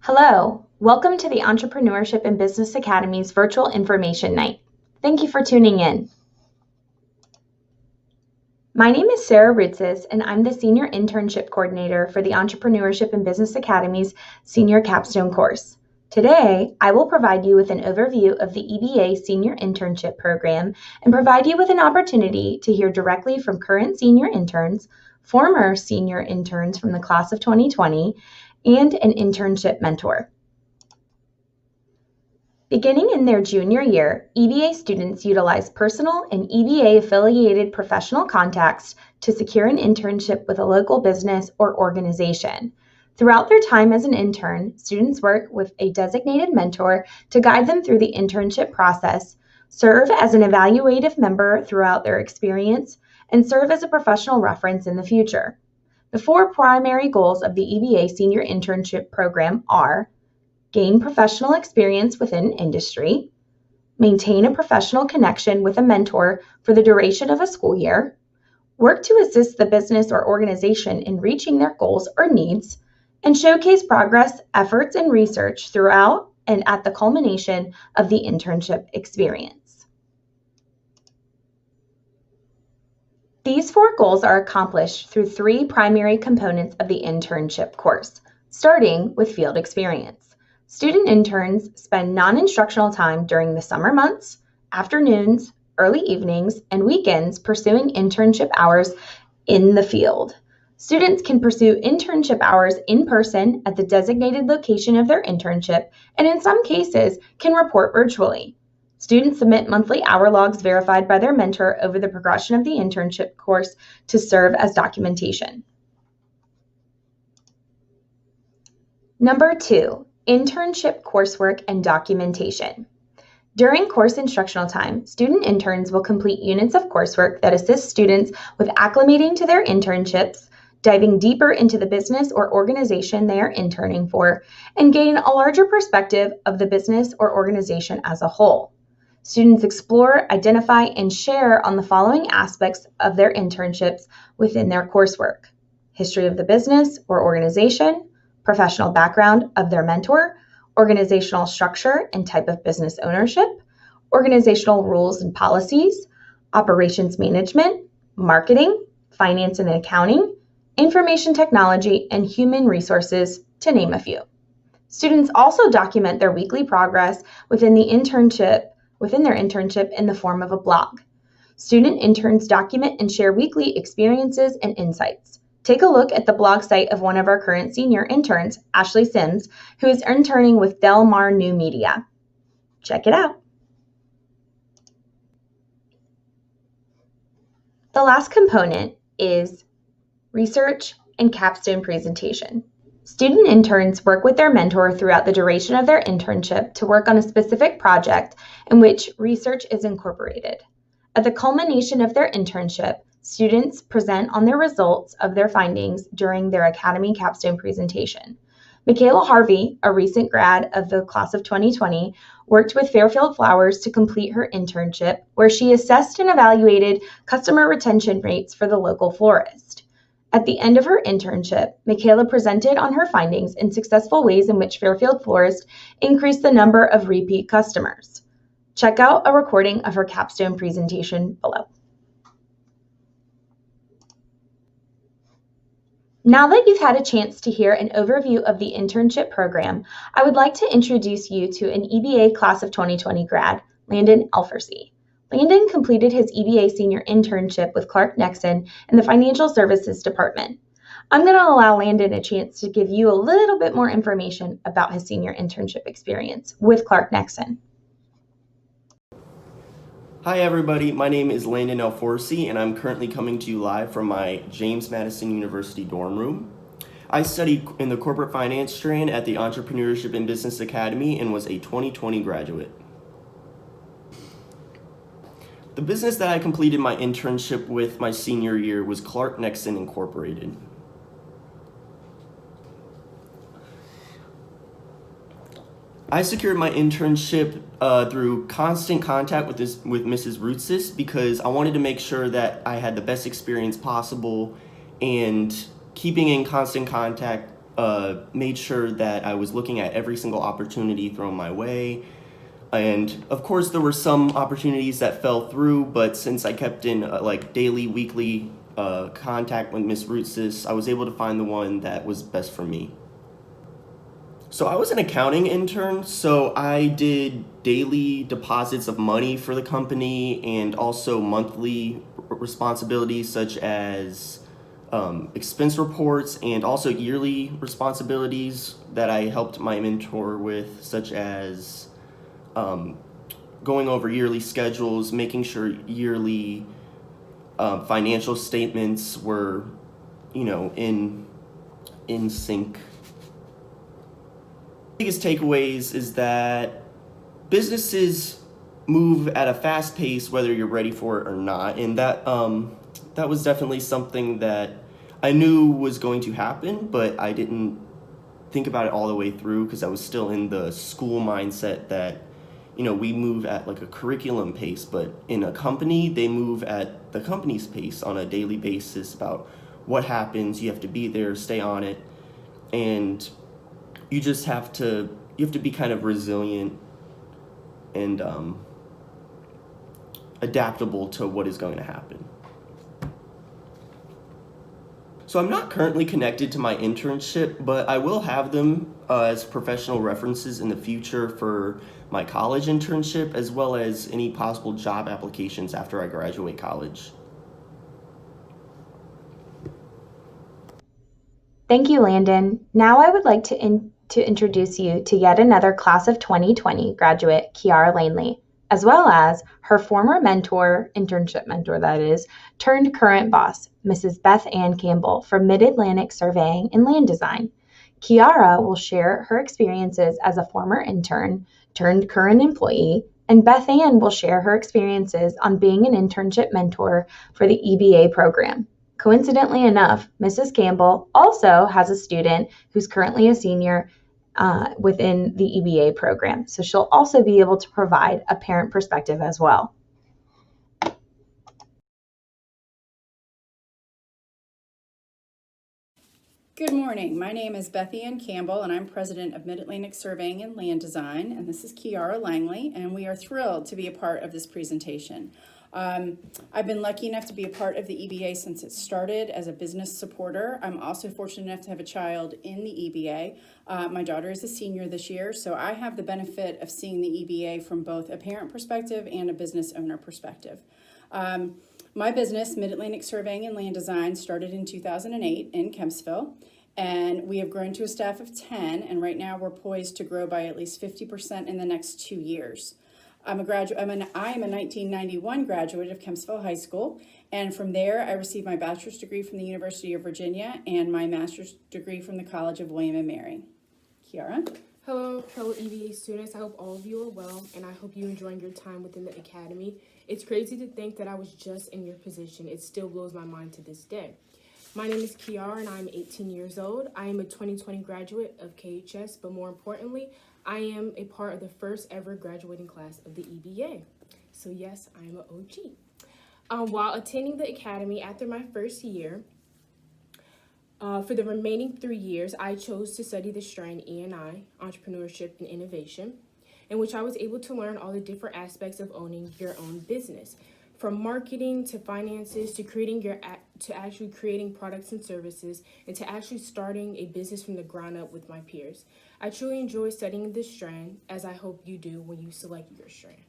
Hello, welcome to the Entrepreneurship and Business Academy's Virtual Information Night. Thank you for tuning in. My name is Sarah Ritzis, and I'm the Senior Internship Coordinator for the Entrepreneurship and Business Academy's Senior Capstone course. Today, I will provide you with an overview of the EBA Senior Internship Program and provide you with an opportunity to hear directly from current senior interns, former senior interns from the class of 2020, and an internship mentor. Beginning in their junior year, EBA students utilize personal and EBA-affiliated professional contacts to secure an internship with a local business or organization. Throughout their time as an intern, students work with a designated mentor to guide them through the internship process, serve as an evaluative member throughout their experience, and serve as a professional reference in the future. The four primary goals of the EBA Senior Internship Program are: gain professional experience within industry, maintain a professional connection with a mentor for the duration of a school year, work to assist the business or organization in reaching their goals or needs, and showcase progress, efforts, and research throughout and at the culmination of the internship experience. These four goals are accomplished through three primary components of the internship course, starting with field experience. Student interns spend non-instructional time during the summer months, afternoons, early evenings, and weekends pursuing internship hours in the field. Students can pursue internship hours in person at the designated location of their internship, and in some cases can report virtually. Students submit monthly hour logs verified by their mentor over the progression of the internship course to serve as documentation. Number 2, internship coursework and documentation. During course instructional time, student interns will complete units of coursework that assist students with acclimating to their internships, diving deeper into the business or organization they are interning for, and gain a larger perspective of the business or organization as a whole. Students explore, identify, and share on the following aspects of their internships within their coursework: history of the business or organization, professional background of their mentor, organizational structure and type of business ownership, organizational rules and policies, operations management, marketing, finance and accounting, information technology, and human resources, to name a few. Students also document their weekly progress within their internship in the form of a blog. Student interns document and share weekly experiences and insights. Take a look at the blog site of one of our current senior interns, Ashley Sims, who is interning with Del Mar New Media. Check it out. The last component is research and capstone presentation. Student interns work with their mentor throughout the duration of their internship to work on a specific project in which research is incorporated. At the culmination of their internship, students present on their results of their findings during their Academy capstone presentation. Michaela Harvey, a recent grad of the class of 2020, worked with Fairfield Flowers to complete her internship, where she assessed and evaluated customer retention rates for the local florist. At the end of her internship, Michaela presented on her findings and successful ways in which Fairfield Florist increased the number of repeat customers. Check out a recording of her capstone presentation below. Now that you've had a chance to hear an overview of the internship program, I would like to introduce you to an EBA class of 2020 grad, Landon Elfersey. Landon completed his EBA senior internship with Clark Nexon in the Financial Services Department. I'm going to allow Landon a chance to give you a little bit more information about his senior internship experience with Clark Nexon. Hi everybody, my name is Landon Elforsi and I'm currently coming to you live from my James Madison University dorm room. I studied in the corporate finance strand at the Entrepreneurship and Business Academy and was a 2020 graduate. The business that I completed my internship with my senior year was Clark Nexon Incorporated. I secured my internship through constant contact with Mrs. Rutsis because I wanted to make sure that I had the best experience possible, and keeping in constant contact made sure that I was looking at every single opportunity thrown my way. And of course, there were some opportunities that fell through, but since I kept in like daily, weekly contact with Miss Rootsis, I was able to find the one that was best for me. So I was an accounting intern, so I did daily deposits of money for the company and also monthly responsibilities such as expense reports and also yearly responsibilities that I helped my mentor with, such as going over yearly schedules, making sure yearly financial statements were, in sync. Biggest takeaways is that businesses move at a fast pace whether you're ready for it or not, and that was definitely something that I knew was going to happen, but I didn't think about it all the way through because I was still in the school mindset that we move at like a curriculum pace, but in a company they move at the company's pace on a daily basis about what happens. You have to be there, stay on it, and you just have to be kind of resilient and adaptable to what is going to happen. So I'm not currently connected to my internship, but I will have them as professional references in the future for my college internship, as well as any possible job applications after I graduate college. Thank you, Landon. Now I would like to introduce you to yet another class of 2020 graduate, Kiara Langley, as well as her former mentor, internship mentor that is, turned current boss, Mrs. Beth Ann Campbell from Mid-Atlantic Surveying and Land Design. Kiara will share her experiences as a former intern turned current employee, and Beth Ann will share her experiences on being an internship mentor for the EBA program. Coincidentally enough, Mrs. Campbell also has a student who's currently a senior within the EBA program, so she'll also be able to provide a parent perspective as well. Good morning. My name is Beth Ann Campbell, and I'm president of Mid-Atlantic Surveying and Land Design, and this is Kiara Langley, and we are thrilled to be a part of this presentation. I've been lucky enough to be a part of the EBA since it started as a business supporter. I'm also fortunate enough to have a child in the EBA. My daughter is a senior this year, so I have the benefit of seeing the EBA from both a parent perspective and a business owner perspective. My business, Mid-Atlantic Surveying and Land Design, started in 2008 in Kempsville, and we have grown to a staff of 10, and right now we're poised to grow by at least 50% in the next 2 years. I am a 1991 graduate of Kempsville High School, and from there I received my bachelor's degree from the University of Virginia and my master's degree from the College of William and Mary. Kiara? Hello, fellow EBA students. I hope all of you are well, and I hope you're enjoying your time within the academy. It's crazy to think that I was just in your position. It still blows my mind to this day. My name is Kiara, and I'm 18 years old. I am a 2020 graduate of KHS, but more importantly, I am a part of the first ever graduating class of the EBA. So yes, I am an OG. While attending the academy after my first year, for the remaining 3 years, I chose to study the strand E&I, Entrepreneurship and Innovation, in which I was able to learn all the different aspects of owning your own business, from marketing to finances to actually creating products and services, and to actually starting a business from the ground up with my peers. I truly enjoy studying this strand, as I hope you do when you select your strand.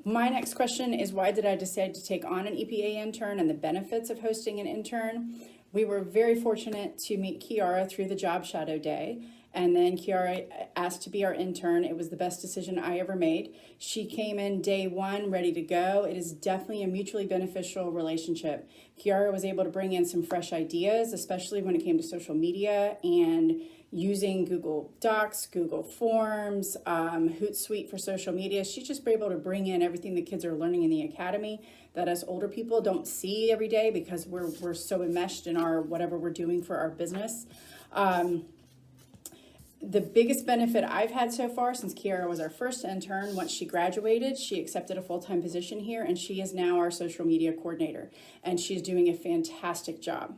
My next question is, why did I decide to take on an EPA intern and the benefits of hosting an intern? We were very fortunate to meet Kiara through the job shadow day, and then Kiara asked to be our intern. It was the best decision I ever made. She came in day one ready to go. It is definitely a mutually beneficial relationship. Kiara was able to bring in some fresh ideas, especially when it came to social media and using Google Docs, Google Forms, Hootsuite for social media. She's just been able to bring in everything the kids are learning in the academy that us older people don't see every day because we're so enmeshed in our whatever we're doing for our business. The biggest benefit I've had so far since Kiara was our first intern, once she graduated, she accepted a full-time position here, and she is now our social media coordinator, and she's doing a fantastic job.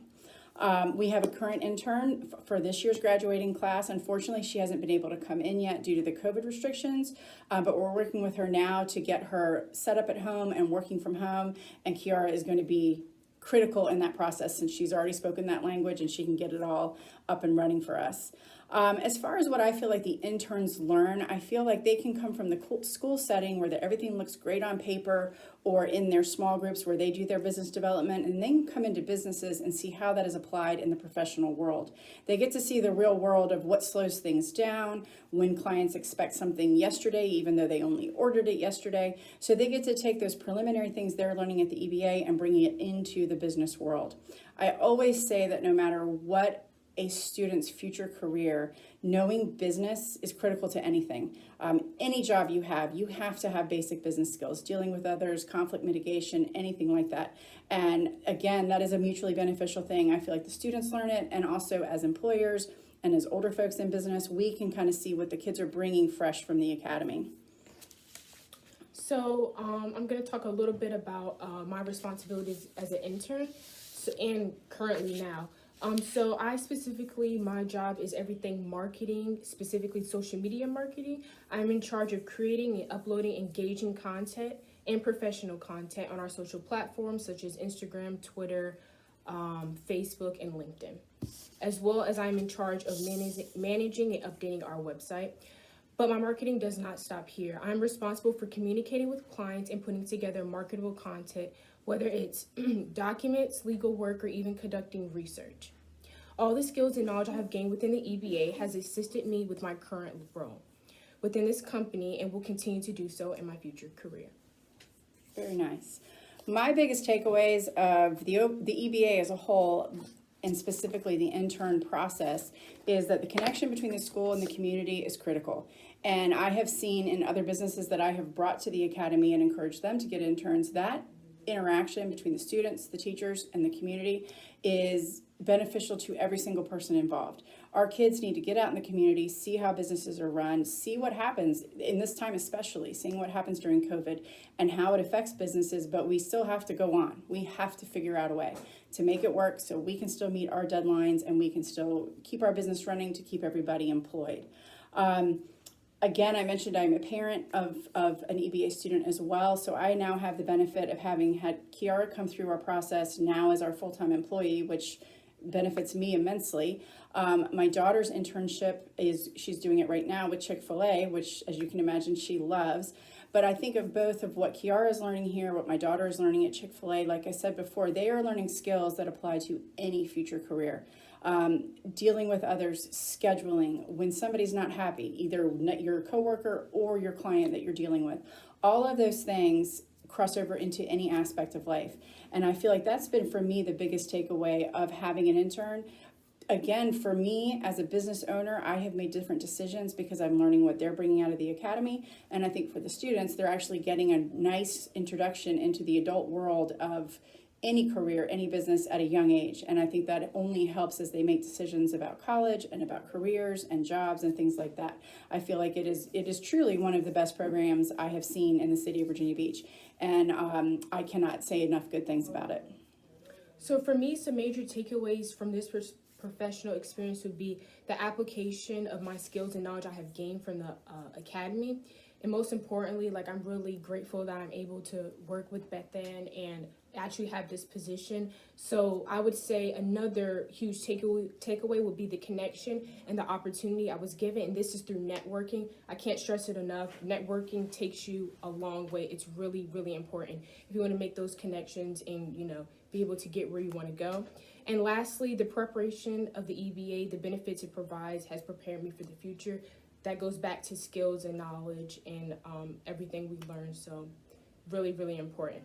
We have a current intern for this year's graduating class. Unfortunately, she hasn't been able to come in yet due to the COVID restrictions, but we're working with her now to get her set up at home and working from home, and Kiara is going to be critical in that process since she's already spoken that language and she can get it all up and running for us. As far as what I feel like the interns learn, I feel like they can come from the school setting where everything looks great on paper, or in their small groups where they do their business development, and then come into businesses and see how that is applied in the professional world. They get to see the real world of what slows things down, when clients expect something yesterday, even though they only ordered it yesterday. So they get to take those preliminary things they're learning at the EBA and bringing it into the business world. I always say that no matter what a student's future career, knowing business is critical to anything. Any job you have to have basic business skills, dealing with others, conflict mitigation, anything like that. And again, that is a mutually beneficial thing. I feel like the students learn it, and also as employers and as older folks in business, we can kind of see what the kids are bringing fresh from the academy. So I'm going to talk a little bit about my responsibilities as an intern and currently now. So my job is everything marketing, specifically social media marketing. I'm in charge of creating and uploading engaging content and professional content on our social platforms such as Instagram, Twitter, Facebook, and LinkedIn. As well as I'm in charge of managing and updating our website. But my marketing does not stop here. I'm responsible for communicating with clients and putting together marketable content, whether it's documents, legal work, or even conducting research. All the skills and knowledge I have gained within the EBA has assisted me with my current role within this company and will continue to do so in my future career. Very nice. My biggest takeaways of the EBA as a whole, and specifically the intern process, is that the connection between the school and the community is critical. And I have seen in other businesses that I have brought to the academy and encouraged them to get interns, that interaction between the students, the teachers, and the community is beneficial to every single person involved. Our kids need to get out in the community, see how businesses are run, see what happens in this time, especially seeing what happens during COVID and how it affects businesses, but we still have to go on. We have to figure out a way to make it work so we can still meet our deadlines and we can still keep our business running to keep everybody employed. Again, I mentioned I'm a parent of an EBA student as well, so I now have the benefit of having had Kiara come through our process now as our full-time employee, which benefits me immensely. My daughter's internship she's doing it right now with Chick-fil-A, which, as you can imagine, she loves. But I think of both of what Kiara is learning here, what my daughter is learning at Chick-fil-A. Like I said before, they are learning skills that apply to any future career. Dealing with others, scheduling, when somebody's not happy, either your coworker or your client that you're dealing with. All of those things cross over into any aspect of life. And I feel like that's been, for me, the biggest takeaway of having an intern. Again, for me, as a business owner, I have made different decisions because I'm learning what they're bringing out of the academy. And I think for the students, they're actually getting a nice introduction into the adult world of any career, any business at a young age. And I think that only helps as they make decisions about college and about careers and jobs and things like that. I feel like it is truly one of the best programs I have seen in the city of Virginia Beach. And I cannot say enough good things about it. So for me, some major takeaways from this professional experience would be the application of my skills and knowledge I have gained from the academy. And most importantly, I'm really grateful that I'm able to work with Beth Ann and actually have this position. So I would say another huge takeaway would be the connection and the opportunity I was given. And this is through networking. I can't stress it enough. Networking takes you a long way. It's really, really important if you want to make those connections and, be able to get where you want to go. And lastly, the preparation of the EBA, the benefits it provides, has prepared me for the future. That goes back to skills and knowledge and everything we learned. So really, really important.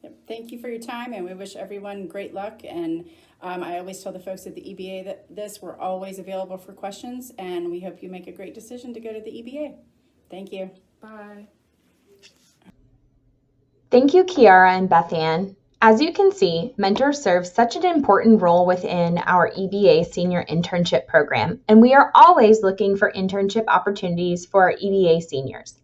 Yep. Thank you for your time, and we wish everyone great luck. And I always tell the folks at the EBA that we're always available for questions, and we hope you make a great decision to go to the EBA. Thank you. Bye. Thank you, Kiara and Beth Ann. As you can see, mentors serve such an important role within our EBA Senior Internship Program, and we are always looking for internship opportunities for our EBA seniors.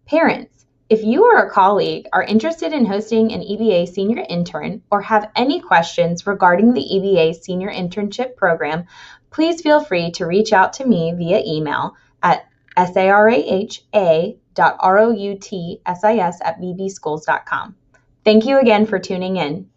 Parents, If you or a colleague are interested in hosting an EBA senior intern or have any questions regarding the EBA senior internship program, please feel free to reach out to me via email at saraha.routsis@bbschools.com. Thank you again for tuning in.